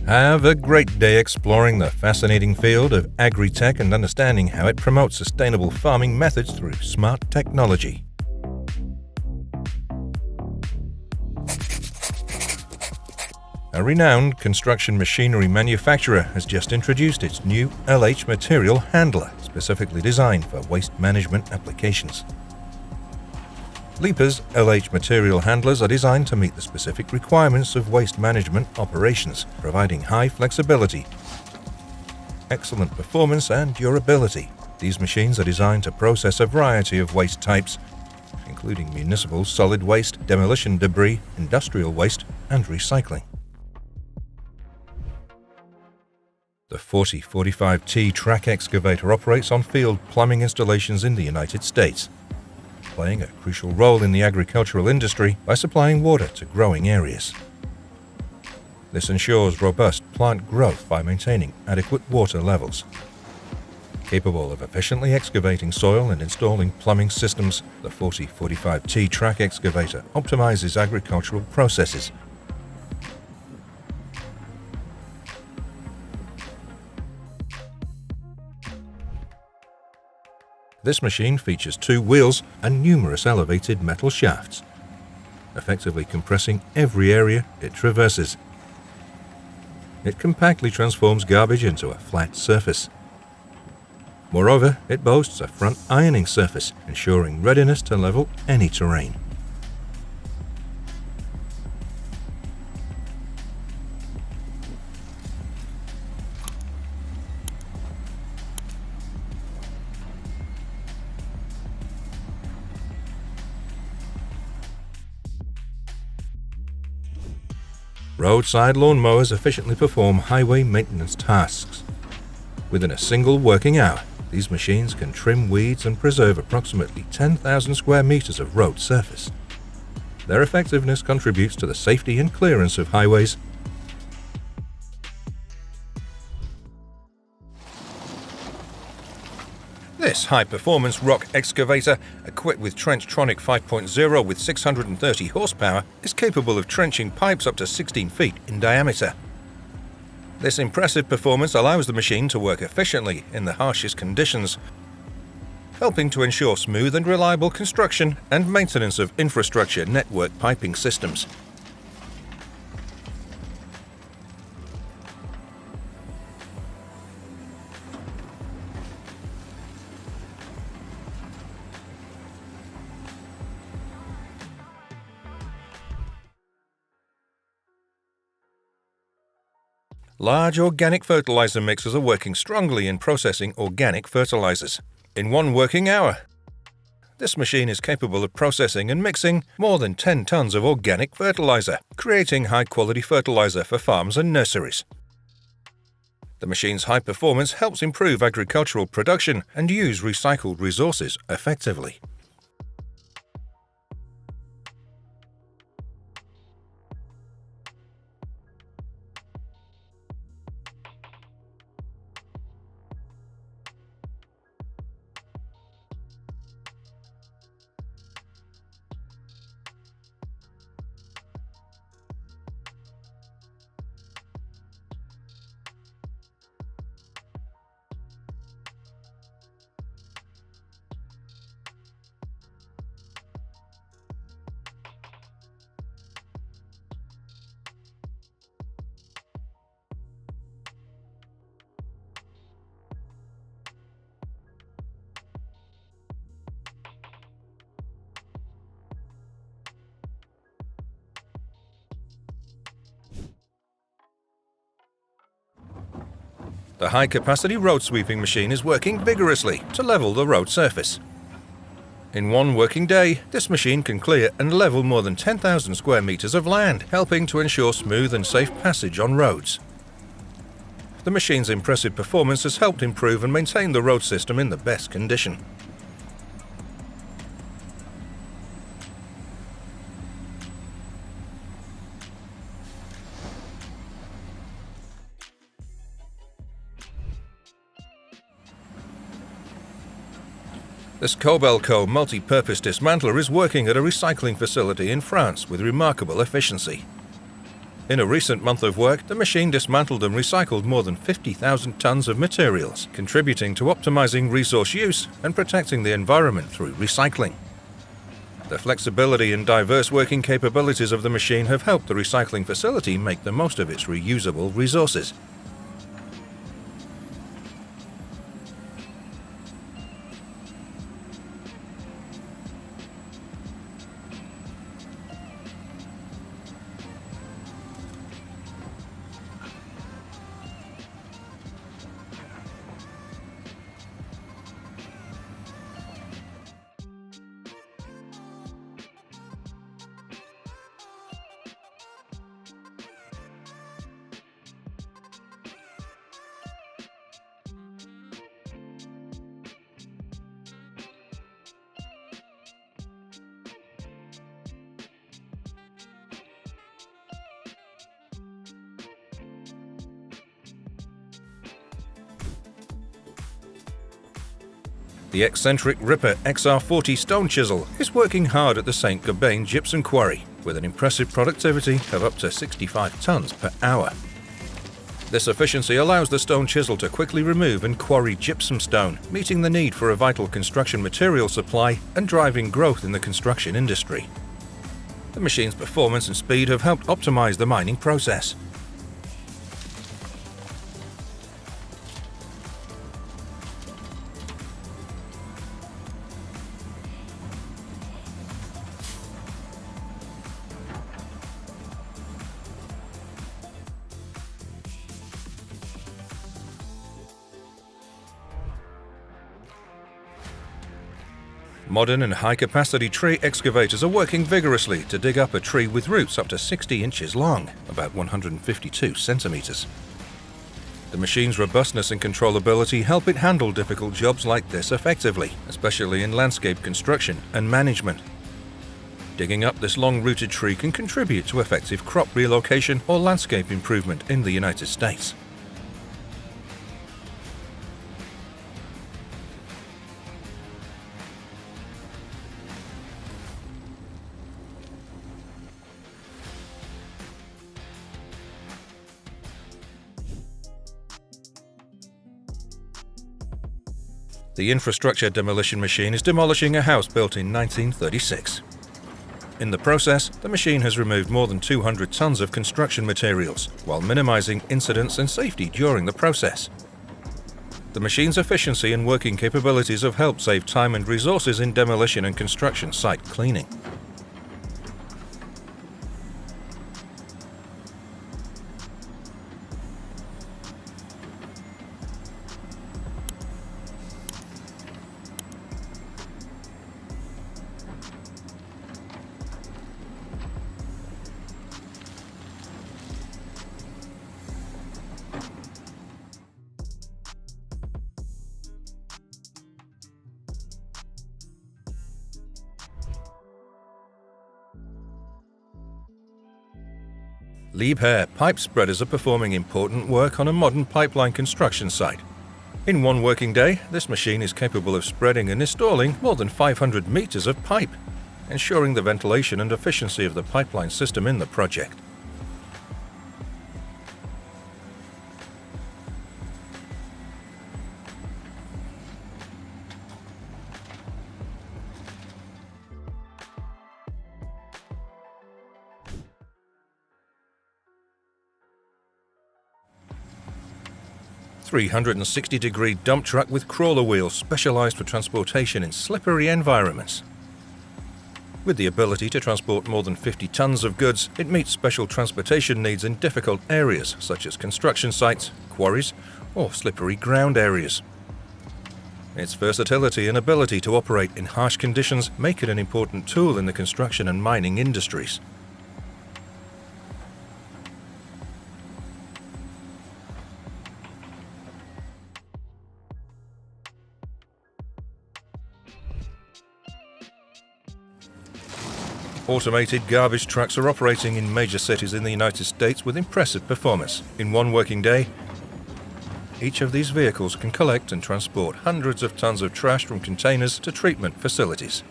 Have a great day exploring the fascinating field of agri-tech and understanding how it promotes sustainable farming methods through smart technology. A renowned construction machinery manufacturer has just introduced its new LH material handler, specifically designed for waste management applications. Lipa's LH material handlers are designed to meet the specific requirements of waste management operations, providing high flexibility, excellent performance, and durability. These machines are designed to process a variety of waste types, including municipal solid waste, demolition debris, industrial waste, and recycling. The 4045T track excavator operates on field plumbing installations in the United States, playing a crucial role in the agricultural industry by supplying water to growing areas. This ensures robust plant growth by maintaining adequate water levels. Capable of efficiently excavating soil and installing plumbing systems, the 4045T track excavator optimizes agricultural processes. This machine features 2 wheels and numerous elevated metal shafts, effectively compressing every area it traverses. It compactly transforms garbage into a flat surface. Moreover, it boasts a front ironing surface, ensuring readiness to level any terrain. Roadside lawnmowers efficiently perform highway maintenance tasks. Within a single working hour, these machines can trim weeds and preserve approximately 10,000 square meters of road surface. Their effectiveness contributes to the safety and clearance of highways. This high-performance rock excavator, equipped with Trenchtronic 5.0 with 630 horsepower, is capable of trenching pipes up to 16 feet in diameter. This impressive performance allows the machine to work efficiently in the harshest conditions, helping to ensure smooth and reliable construction and maintenance of infrastructure network piping systems. Large organic fertilizer mixers are working strongly in processing organic fertilizers. In 1 working hour, this machine is capable of processing and mixing more than 10 tons of organic fertilizer, creating high-quality fertilizer for farms and nurseries. The machine's high performance helps improve agricultural production and use recycled resources effectively. The high-capacity road sweeping machine is working vigorously to level the road surface. In 1 working day, this machine can clear and level more than 10,000 square meters of land, helping to ensure smooth and safe passage on roads. The machine's impressive performance has helped improve and maintain the road system in the best condition. This Cobelco multi-purpose dismantler is working at a recycling facility in France with remarkable efficiency. In a recent month of work, the machine dismantled and recycled more than 50,000 tons of materials, contributing to optimizing resource use and protecting the environment through recycling. The flexibility and diverse working capabilities of the machine have helped the recycling facility make the most of its reusable resources. The eccentric Ripper XR40 stone chisel is working hard at the St. Gobain gypsum quarry, with an impressive productivity of up to 65 tons per hour. This efficiency allows the stone chisel to quickly remove and quarry gypsum stone, meeting the need for a vital construction material supply and driving growth in the construction industry. The machine's performance and speed have helped optimize the mining process. Modern and high-capacity tree excavators are working vigorously to dig up a tree with roots up to 60 inches long, about 152 centimeters. The machine's robustness and controllability help it handle difficult jobs like this effectively, especially in landscape construction and management. Digging up this long-rooted tree can contribute to effective crop relocation or landscape improvement in the United States. The infrastructure demolition machine is demolishing a house built in 1936. In the process, the machine has removed more than 200 tons of construction materials, while minimizing incidents and safety during the process. The machine's efficiency and working capabilities have helped save time and resources in demolition and construction site cleaning. Liebherr pipe spreaders are performing important work on a modern pipeline construction site. In one working day, this machine is capable of spreading and installing more than 500 meters of pipe, ensuring the ventilation and efficiency of the pipeline system in the project. A 360-degree dump truck with crawler wheels specialized for transportation in slippery environments. With the ability to transport more than 50 tons of goods, it meets special transportation needs in difficult areas such as construction sites, quarries, or slippery ground areas. Its versatility and ability to operate in harsh conditions make it an important tool in the construction and mining industries. Automated garbage trucks are operating in major cities in the United States with impressive performance. In one working day, each of these vehicles can collect and transport hundreds of tons of trash from containers to treatment facilities.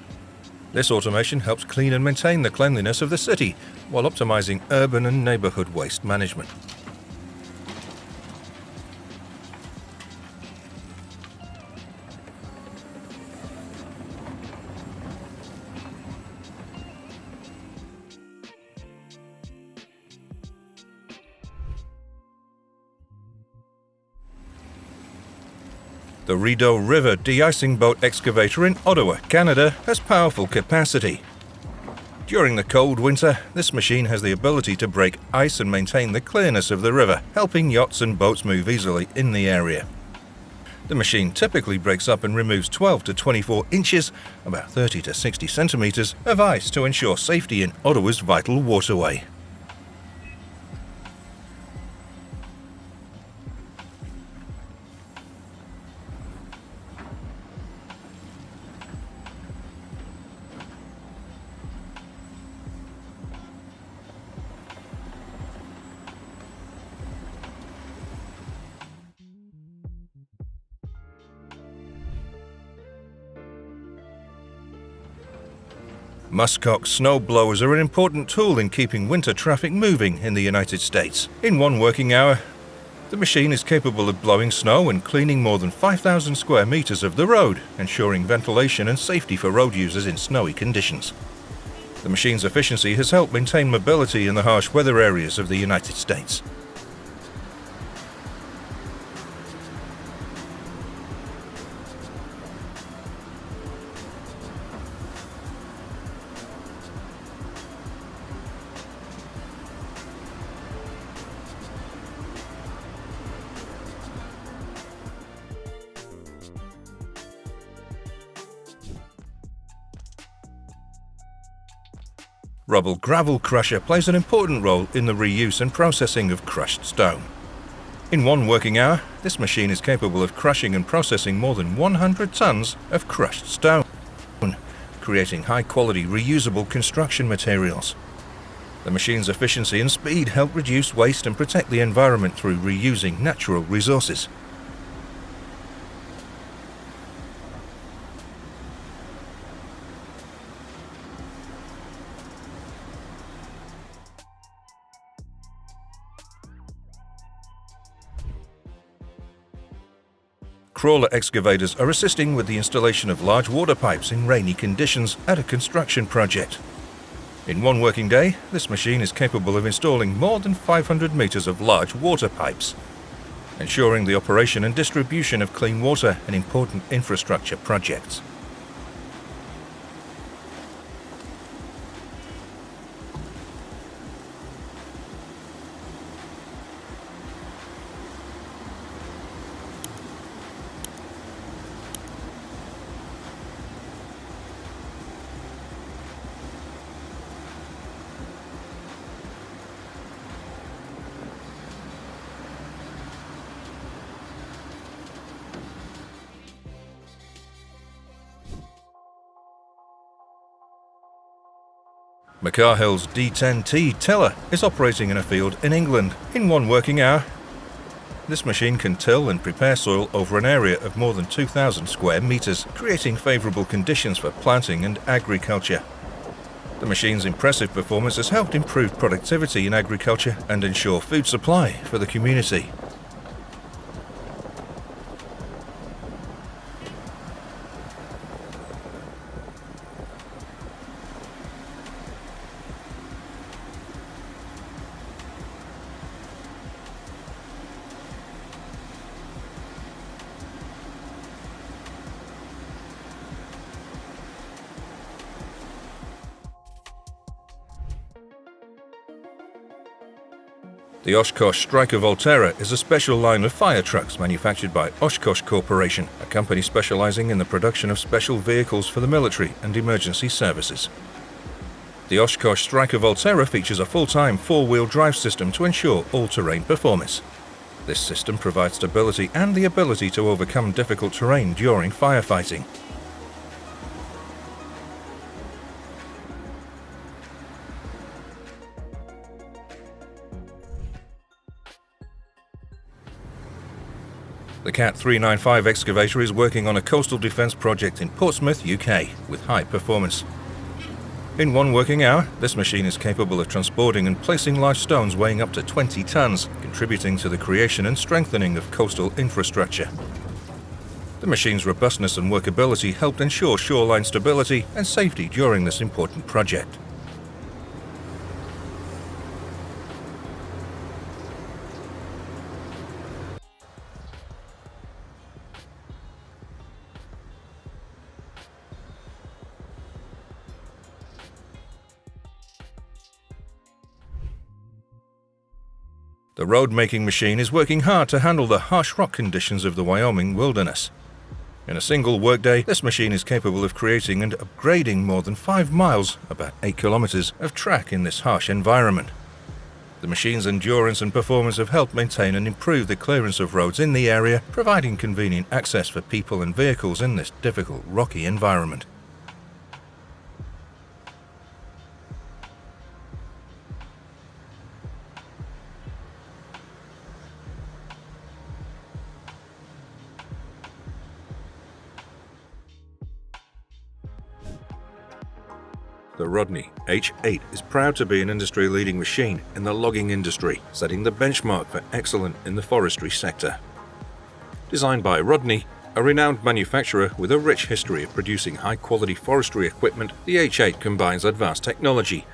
This automation helps clean and maintain the cleanliness of the city while optimizing urban and neighborhood waste management. The Rideau River de-icing boat excavator in Ottawa, Canada, has powerful capacity. During the cold winter, this machine has the ability to break ice and maintain the clearness of the river, helping yachts and boats move easily in the area. The machine typically breaks up and removes 12 to 24 inches, about 30 to 60 centimeters, of ice to ensure safety in Ottawa's vital waterway. Muskox snow blowers are an important tool in keeping winter traffic moving in the United States. In one working hour, the machine is capable of blowing snow and cleaning more than 5,000 square meters of the road, ensuring ventilation and safety for road users in snowy conditions. The machine's efficiency has helped maintain mobility in the harsh weather areas of the United States. Rubble gravel crusher plays an important role in the reuse and processing of crushed stone. In one working hour, this machine is capable of crushing and processing more than 100 tons of crushed stone, creating high-quality reusable construction materials. The machine's efficiency and speed help reduce waste and protect the environment through reusing natural resources. Crawler excavators are assisting with the installation of large water pipes in rainy conditions at a construction project. In one working day, this machine is capable of installing more than 500 meters of large water pipes, ensuring the operation and distribution of clean water in important infrastructure projects. McCarhill's D10T tiller is operating in a field in England. In one working hour, this machine can till and prepare soil over an area of more than 2,000 square meters, creating favorable conditions for planting and agriculture. The machine's impressive performance has helped improve productivity in agriculture and ensure food supply for the community. The Oshkosh Stryker Volterra is a special line of fire trucks manufactured by Oshkosh Corporation, a company specializing in the production of special vehicles for the military and emergency services. The Oshkosh Stryker Volterra features a full-time four-wheel drive system to ensure all-terrain performance. This system provides stability and the ability to overcome difficult terrain during firefighting. The Cat 395 excavator is working on a coastal defence project in Portsmouth, UK, with high performance. In one working hour, this machine is capable of transporting and placing large stones weighing up to 20 tons, contributing to the creation and strengthening of coastal infrastructure. The machine's robustness and workability helped ensure shoreline stability and safety during this important project. The road-making machine is working hard to handle the harsh rock conditions of the Wyoming wilderness. In a single workday, this machine is capable of creating and upgrading more than 5 miles, about 8 kilometers, of track in this harsh environment. The machine's endurance and performance have helped maintain and improve the clearance of roads in the area, providing convenient access for people and vehicles in this difficult, rocky environment. The Rodney H8 is proud to be an industry-leading machine in the logging industry, setting the benchmark for excellence in the forestry sector. Designed by Rodney, a renowned manufacturer with a rich history of producing high-quality forestry equipment, the H8 combines advanced technology,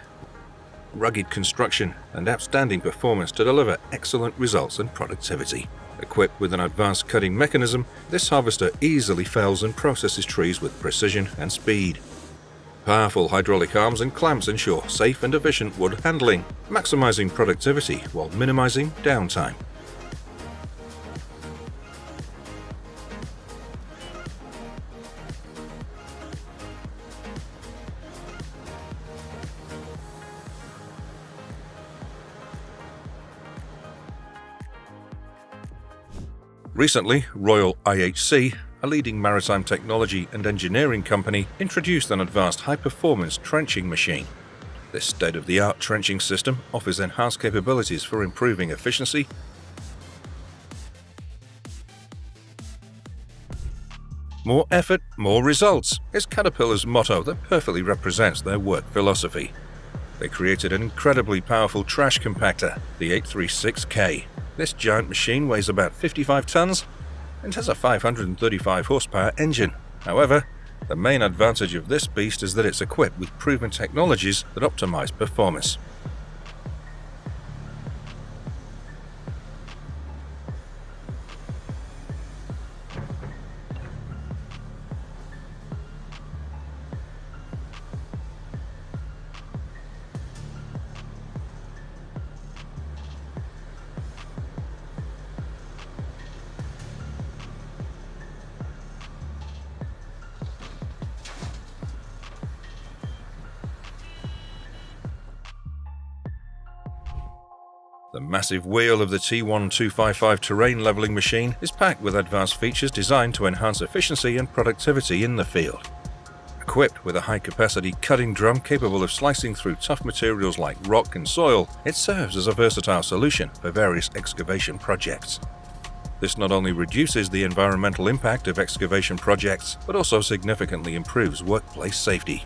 rugged construction, and outstanding performance to deliver excellent results and productivity. Equipped with an advanced cutting mechanism, this harvester easily fells and processes trees with precision and speed. Powerful hydraulic arms and clamps ensure safe and efficient wood handling, maximizing productivity while minimizing downtime. Recently, Royal IHC, a leading maritime technology and engineering company, introduced an advanced high-performance trenching machine. This state-of-the-art trenching system offers enhanced capabilities for improving efficiency, more effort, more results, is Caterpillar's motto that perfectly represents their work philosophy. They created an incredibly powerful trash compactor, the 836K. This giant machine weighs about 55 tons and has a 535 horsepower engine. However, the main advantage of this beast is that it's equipped with proven technologies that optimize performance. The massive wheel of the T1255 terrain leveling machine is packed with advanced features designed to enhance efficiency and productivity in the field. Equipped with a high-capacity cutting drum capable of slicing through tough materials like rock and soil, it serves as a versatile solution for various excavation projects. This not only reduces the environmental impact of excavation projects, but also significantly improves workplace safety.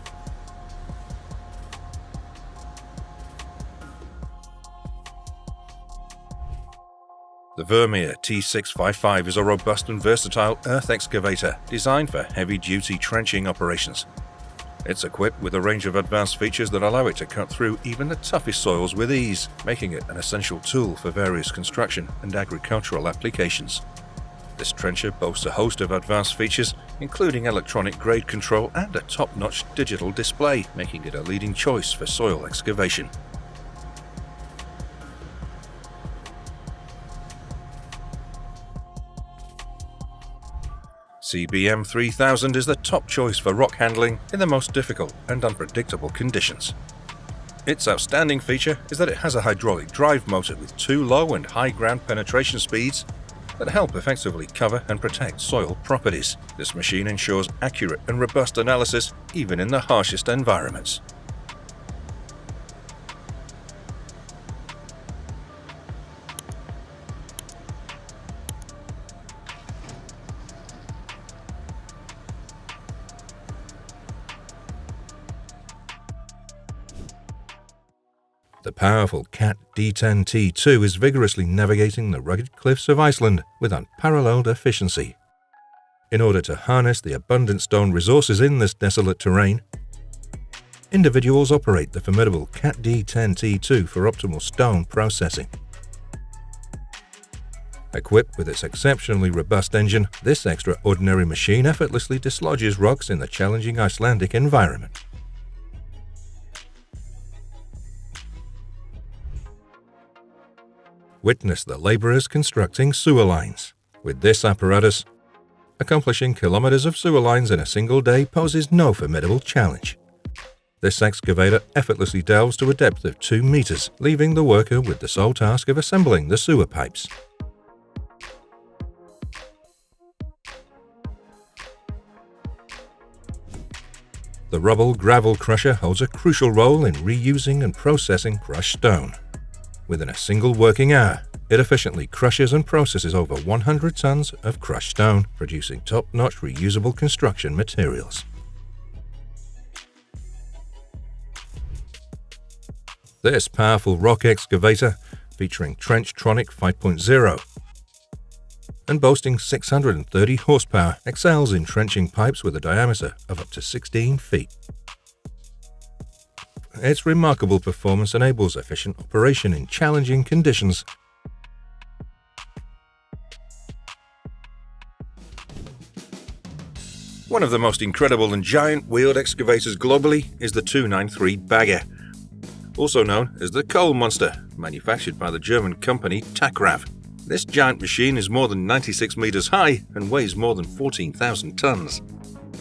The Vermeer T655 is a robust and versatile earth excavator designed for heavy-duty trenching operations. It's equipped with a range of advanced features that allow it to cut through even the toughest soils with ease, making it an essential tool for various construction and agricultural applications. This trencher boasts a host of advanced features, including electronic grade control and a top-notch digital display, making it a leading choice for soil excavation. CBM 3000 is the top choice for rock handling in the most difficult and unpredictable conditions. Its outstanding feature is that it has a hydraulic drive motor with 2 low and high ground penetration speeds that help effectively cover and protect soil properties. This machine ensures accurate and robust analysis even in the harshest environments. The powerful Cat D10T2 is vigorously navigating the rugged cliffs of Iceland with unparalleled efficiency. In order to harness the abundant stone resources in this desolate terrain, individuals operate the formidable Cat D10T2 for optimal stone processing. Equipped with its exceptionally robust engine, this extraordinary machine effortlessly dislodges rocks in the challenging Icelandic environment. Witness the laborers constructing sewer lines. With this apparatus, accomplishing kilometers of sewer lines in a single day poses no formidable challenge. This excavator effortlessly delves to a depth of 2 meters, leaving the worker with the sole task of assembling the sewer pipes. The rubble gravel crusher holds a crucial role in reusing and processing crushed stone. Within a single working hour, it efficiently crushes and processes over 100 tons of crushed stone, producing top-notch reusable construction materials. This powerful rock excavator, featuring Trenchtronic 5.0 and boasting 630 horsepower, excels in trenching pipes with a diameter of up to 16 feet. Its remarkable performance enables efficient operation in challenging conditions. One of the most incredible and giant wheeled excavators globally is the 293 Bagger, also known as the Coal Monster, manufactured by the German company Takrav. This giant machine is more than 96 meters high and weighs more than 14,000 tons.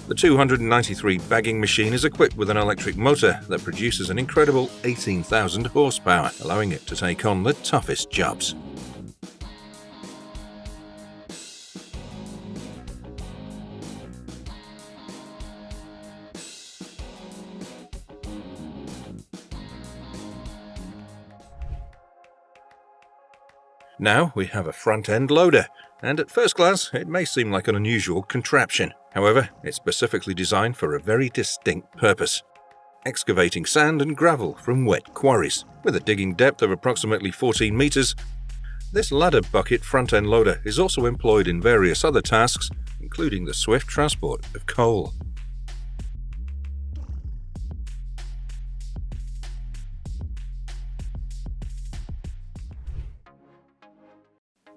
The 293 bagging machine is equipped with an electric motor that produces an incredible 18,000 horsepower, allowing it to take on the toughest jobs. Now we have a front-end loader, and at first glance it may seem like an unusual contraption. However, it's specifically designed for a very distinct purpose: excavating sand and gravel from wet quarries. With a digging depth of approximately 14 meters, this ladder bucket front-end loader is also employed in various other tasks, including the swift transport of coal.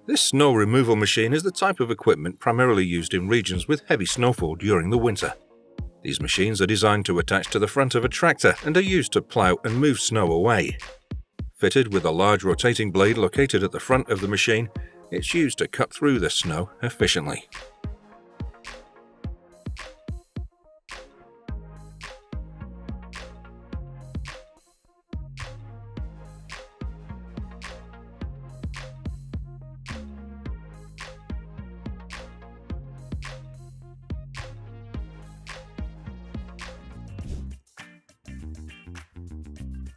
This snow removal machine is the type of equipment primarily used in regions with heavy snowfall during the winter. These machines are designed to attach to the front of a tractor and are used to plow and move snow away. Fitted with a large rotating blade located at the front of the machine, it's used to cut through the snow efficiently.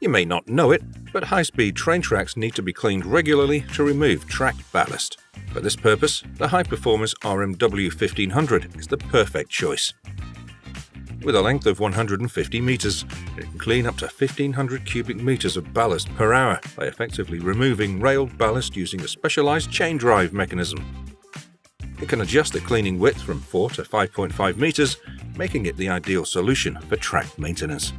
You may not know it, but high-speed train tracks need to be cleaned regularly to remove tracked ballast. For this purpose, the high-performance RMW 1500 is the perfect choice. With a length of 150 meters, it can clean up to 1,500 cubic meters of ballast per hour by effectively removing railed ballast using a specialized chain drive mechanism. It can adjust the cleaning width from 4 to 5.5 meters, making it the ideal solution for track maintenance.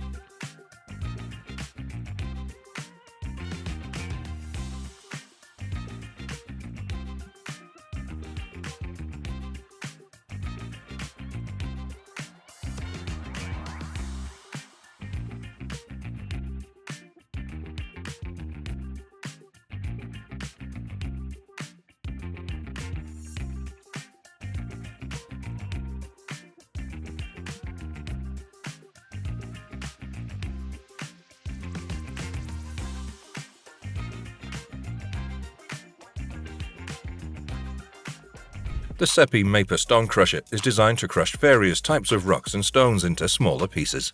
The Seppi Maper Stone Crusher is designed to crush various types of rocks and stones into smaller pieces.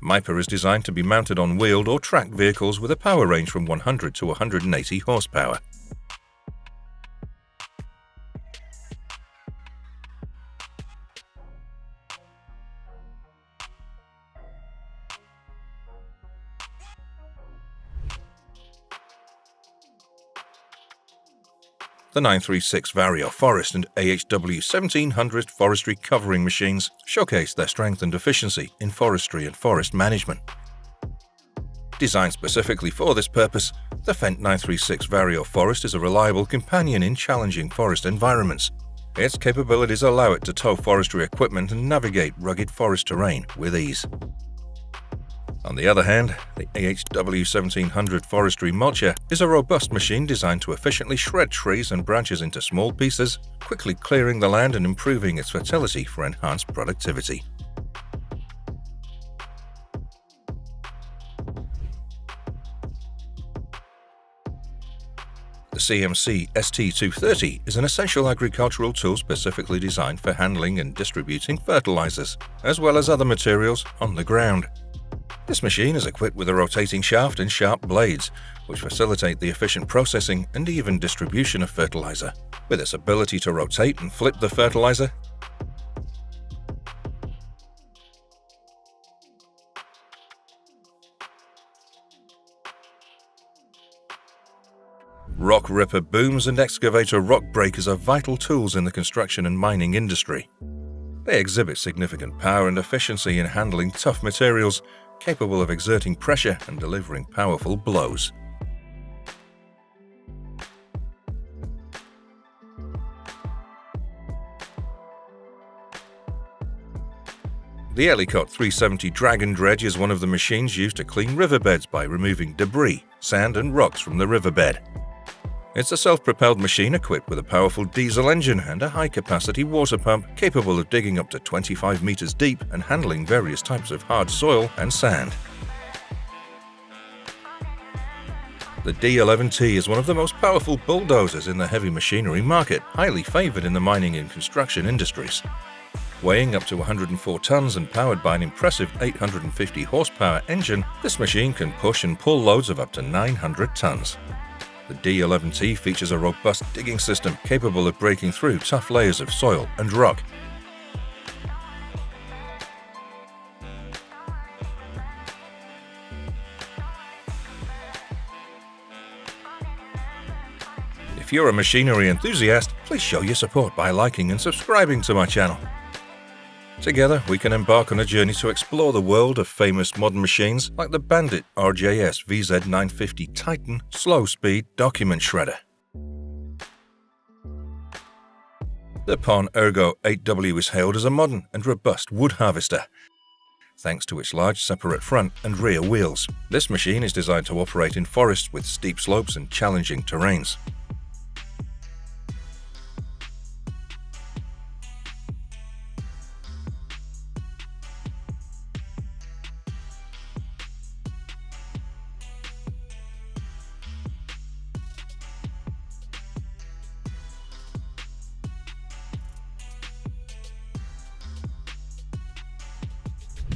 Maper is designed to be mounted on wheeled or tracked vehicles with a power range from 100 to 180 horsepower. The 936 Vario Forest and AHW 1700 forestry covering machines showcase their strength and efficiency in forestry and forest management. Designed specifically for this purpose, the Fendt 936 Vario Forest is a reliable companion in challenging forest environments. Its capabilities allow it to tow forestry equipment and navigate rugged forest terrain with ease. On the other hand, the AHW 1700 forestry mulcher is a robust machine designed to efficiently shred trees and branches into small pieces, quickly clearing the land and improving its fertility for enhanced productivity. The CMC ST230 is an essential agricultural tool specifically designed for handling and distributing fertilizers, as well as other materials on the ground. This machine is equipped with a rotating shaft and sharp blades, which facilitate the efficient processing and even distribution of fertilizer. With its ability to rotate and flip the fertilizer, rock ripper booms and excavator rock breakers are vital tools in the construction and mining industry. They exhibit significant power and efficiency in handling tough materials, capable of exerting pressure and delivering powerful blows. The Ellicott 370 Dragon Dredge is one of the machines used to clean riverbeds by removing debris, sand and rocks from the riverbed. It's a self-propelled machine equipped with a powerful diesel engine and a high-capacity water pump capable of digging up to 25 meters deep and handling various types of hard soil and sand. The D11T is one of the most powerful bulldozers in the heavy machinery market, highly favored in the mining and construction industries. Weighing up to 104 tons and powered by an impressive 850 horsepower engine, this machine can push and pull loads of up to 900 tons. The D11T features a robust digging system capable of breaking through tough layers of soil and rock. If you're a machinery enthusiast, please show your support by liking and subscribing to my channel. Together, we can embark on a journey to explore the world of famous modern machines like the Bandit RJS VZ950 Titan slow-speed document shredder. The Pon Ergo 8W is hailed as a modern and robust wood harvester, thanks to its large separate front and rear wheels. This machine is designed to operate in forests with steep slopes and challenging terrains.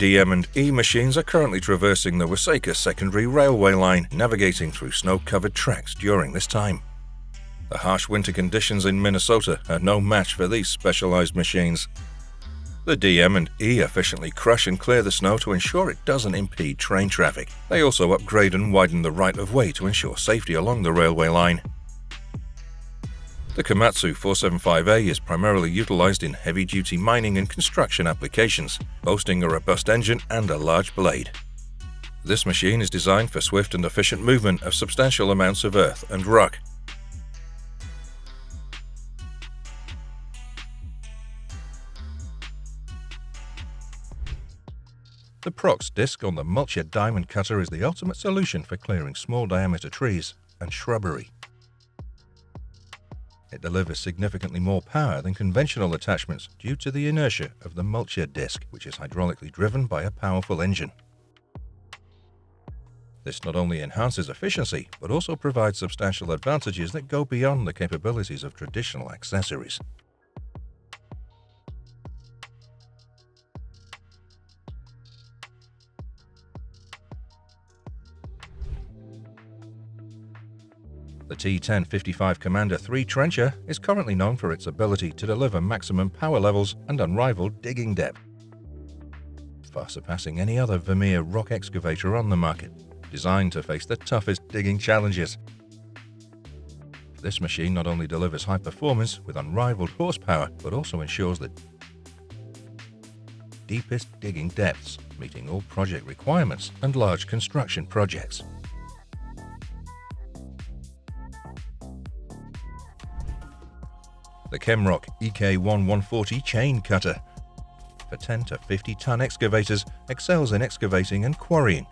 DM&E machines are currently traversing the Waseca secondary railway line, navigating through snow-covered tracks during this time. The harsh winter conditions in Minnesota are no match for these specialized machines. The DM&E efficiently crush and clear the snow to ensure it doesn't impede train traffic. They also upgrade and widen the right-of-way to ensure safety along the railway line. The Komatsu 475A is primarily utilized in heavy-duty mining and construction applications, boasting a robust engine and a large blade. This machine is designed for swift and efficient movement of substantial amounts of earth and rock. The Prox disc on the mulcher diamond cutter is the ultimate solution for clearing small diameter trees and shrubbery. It delivers significantly more power than conventional attachments due to the inertia of the mulcher disc, which is hydraulically driven by a powerful engine. This not only enhances efficiency, but also provides substantial advantages that go beyond the capabilities of traditional accessories. The T1055 Commander 3 trencher is currently known for its ability to deliver maximum power levels and unrivaled digging depth, far surpassing any other Vermeer rock excavator on the market, designed to face the toughest digging challenges. This machine not only delivers high performance with unrivaled horsepower, but also ensures the deepest digging depths, meeting all project requirements and large construction projects. The Chemrock EK1140 chain cutter for 10 to 50 ton excavators excels in excavating and quarrying,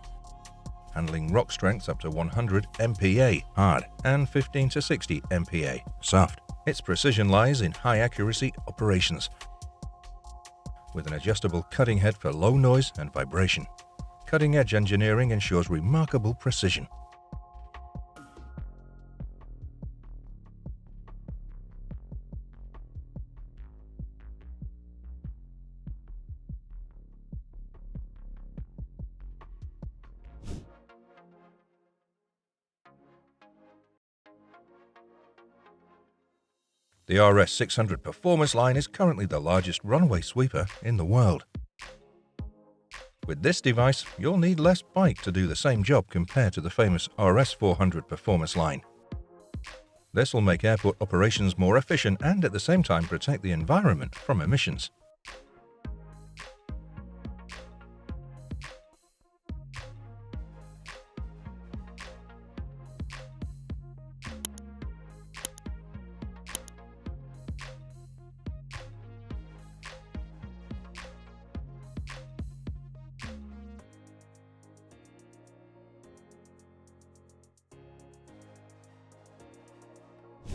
handling rock strengths up to 100 MPa hard and 15 to 60 MPa soft. Its precision lies in high accuracy operations, with an adjustable cutting head for low noise and vibration. Cutting-edge engineering ensures remarkable precision. The RS600 Performance line is currently the largest runway sweeper in the world. With this device, you'll need less bike to do the same job compared to the famous RS400 Performance line. This will make airport operations more efficient and at the same time protect the environment from emissions.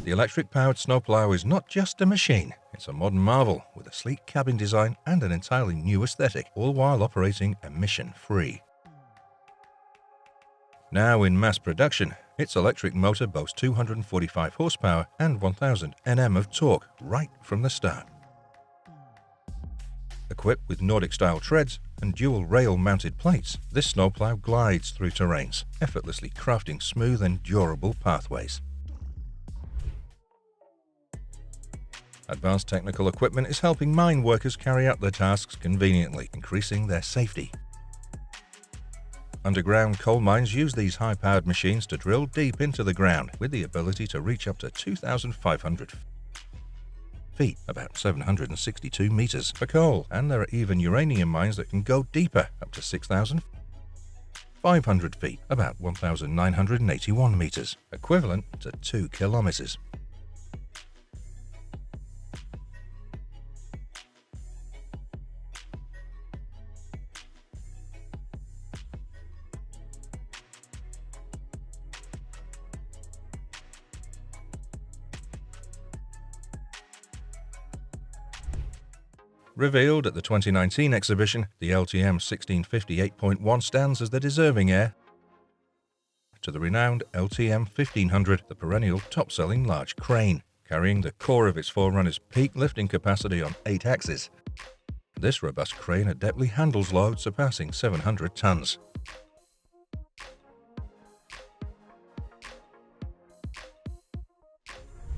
The electric-powered snowplow is not just a machine, it's a modern marvel with a sleek cabin design and an entirely new aesthetic, all while operating emission-free. Now in mass production, its electric motor boasts 245 horsepower and 1000 Nm of torque right from the start. Equipped with Nordic-style treads and dual rail-mounted plates, this snowplow glides through terrains, effortlessly crafting smooth and durable pathways. Advanced technical equipment is helping mine workers carry out their tasks conveniently, increasing their safety. Underground coal mines use these high-powered machines to drill deep into the ground, with the ability to reach up to 2,500 feet, about 762 meters, for coal, and there are even uranium mines that can go deeper, up to 6,500 feet, about 1,981 meters, equivalent to 2 kilometers. Revealed at the 2019 exhibition, the LTM 1650 stands as the deserving heir to the renowned LTM 1500, the perennial top-selling large crane, carrying the core of its forerunner's peak lifting capacity on 8 axes. This robust crane adeptly handles loads surpassing 700 tons.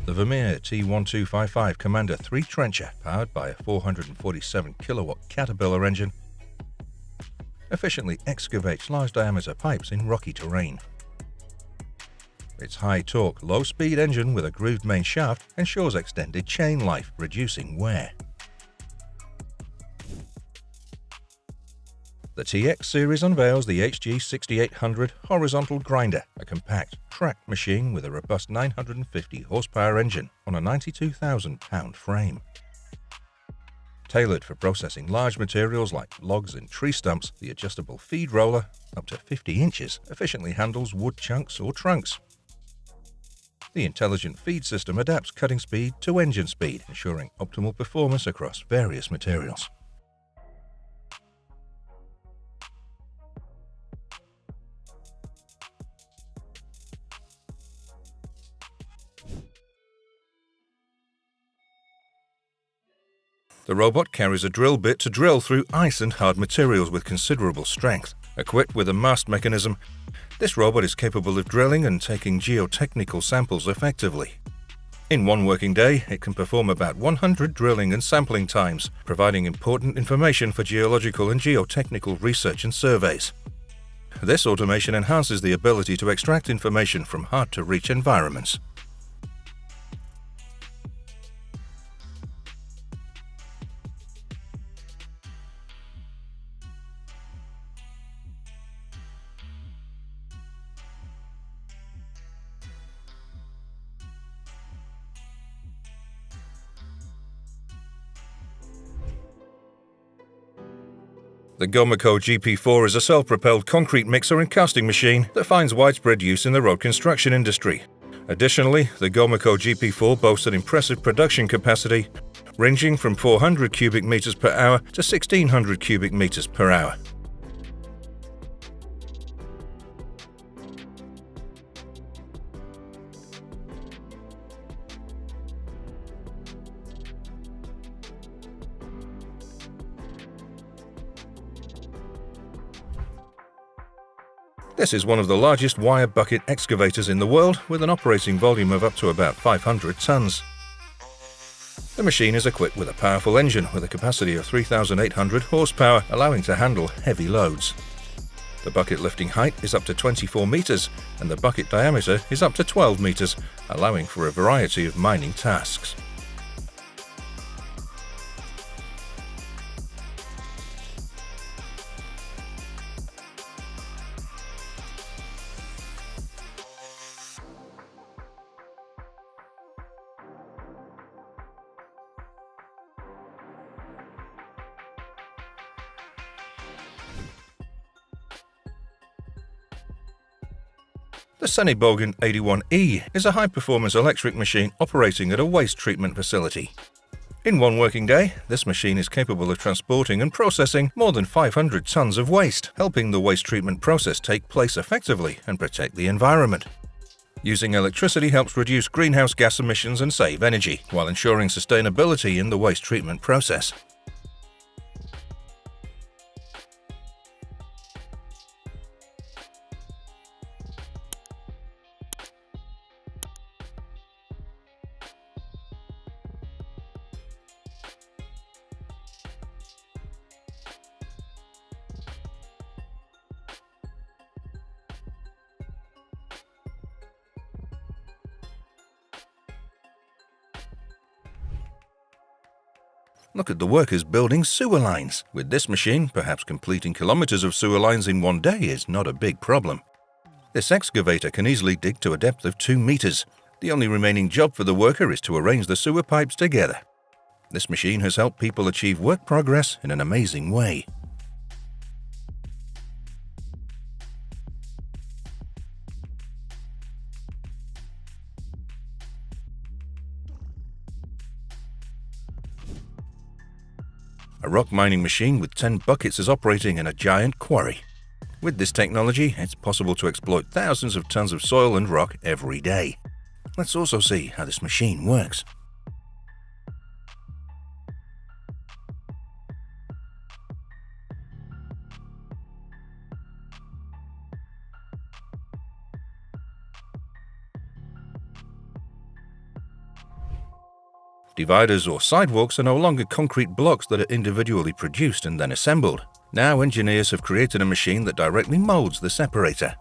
The Vermeer T1255 Commander 3 trencher, powered by a 447 kilowatt Caterpillar engine, efficiently excavates large diameter pipes in rocky terrain. Its high-torque, low-speed engine with a grooved main shaft ensures extended chain life, reducing wear. The TX series unveils the HG6800 horizontal grinder, a compact, tracked machine with a robust 950 horsepower engine on a 92,000 pound frame. Tailored for processing large materials like logs and tree stumps, the adjustable feed roller, up to 50 inches, efficiently handles wood chunks or trunks. The intelligent feed system adapts cutting speed to engine speed, ensuring optimal performance across various materials. The robot carries a drill bit to drill through ice and hard materials with considerable strength. Equipped with a mast mechanism, this robot is capable of drilling and taking geotechnical samples effectively. In one working day, it can perform about 100 drilling and sampling times, providing important information for geological and geotechnical research and surveys. This automation enhances the ability to extract information from hard-to-reach environments. The Gomaco GP4 is a self-propelled concrete mixer and casting machine that finds widespread use in the road construction industry. Additionally, the Gomaco GP4 boasts an impressive production capacity, ranging from 400 cubic meters per hour to 1600 cubic meters per hour. This is one of the largest wire bucket excavators in the world, with an operating volume of up to about 500 tons. The machine is equipped with a powerful engine with a capacity of 3,800 horsepower, allowing to handle heavy loads. The bucket lifting height is up to 24 meters, and the bucket diameter is up to 12 meters, allowing for a variety of mining tasks. The Senibogen 81E is a high-performance electric machine operating at a waste treatment facility. In one working day, this machine is capable of transporting and processing more than 500 tons of waste, helping the waste treatment process take place effectively and protect the environment. Using electricity helps reduce greenhouse gas emissions and save energy, while ensuring sustainability in the waste treatment process. Look at the workers building sewer lines. With this machine, perhaps completing kilometers of sewer lines in one day is not a big problem. This excavator can easily dig to a depth of 2 meters. The only remaining job for the worker is to arrange the sewer pipes together. This machine has helped people achieve work progress in an amazing way. A rock mining machine with 10 buckets is operating in a giant quarry. With this technology, it's possible to exploit thousands of tons of soil and rock every day. Let's also see how this machine works. Dividers or sidewalks are no longer concrete blocks that are individually produced and then assembled. Now engineers have created a machine that directly molds the separator.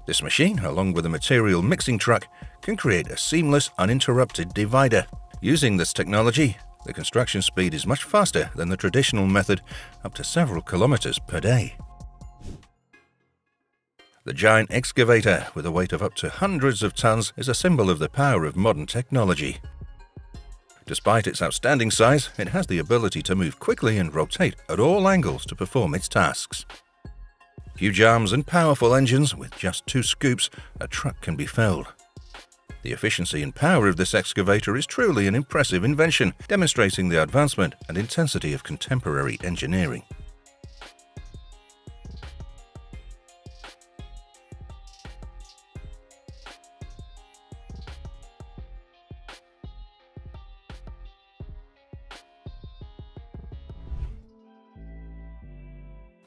This machine, along with a material mixing truck, can create a seamless, uninterrupted divider. Using this technology, the construction speed is much faster than the traditional method, up to several kilometers per day. The giant excavator, with a weight of up to hundreds of tons, is a symbol of the power of modern technology. Despite its outstanding size, it has the ability to move quickly and rotate at all angles to perform its tasks. Huge arms and powerful engines, with just 2 scoops, a truck can be filled. The efficiency and power of this excavator is truly an impressive invention, demonstrating the advancement and intensity of contemporary engineering.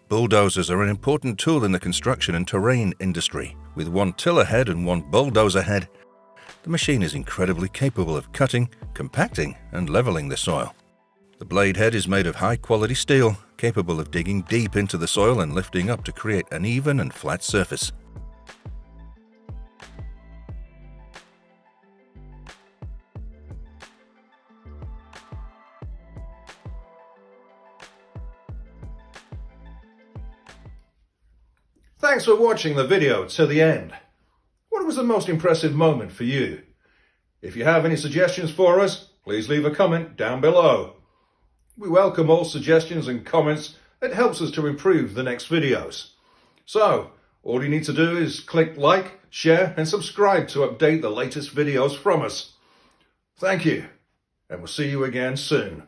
Bulldozers are an important tool in the construction and terrain industry. With one tiller head and one bulldozer head, the machine is incredibly capable of cutting, compacting, and leveling the soil. The blade head is made of high-quality steel, capable of digging deep into the soil and lifting up to create an even and flat surface. Thanks for watching the video to the end. What was the most impressive moment for you? If you have any suggestions for us, please leave a comment down below. We welcome all suggestions and comments It helps us to improve the next videos. So, all you need to do is click like, share and subscribe to update the latest videos from us. Thank you, and we'll see you again soon.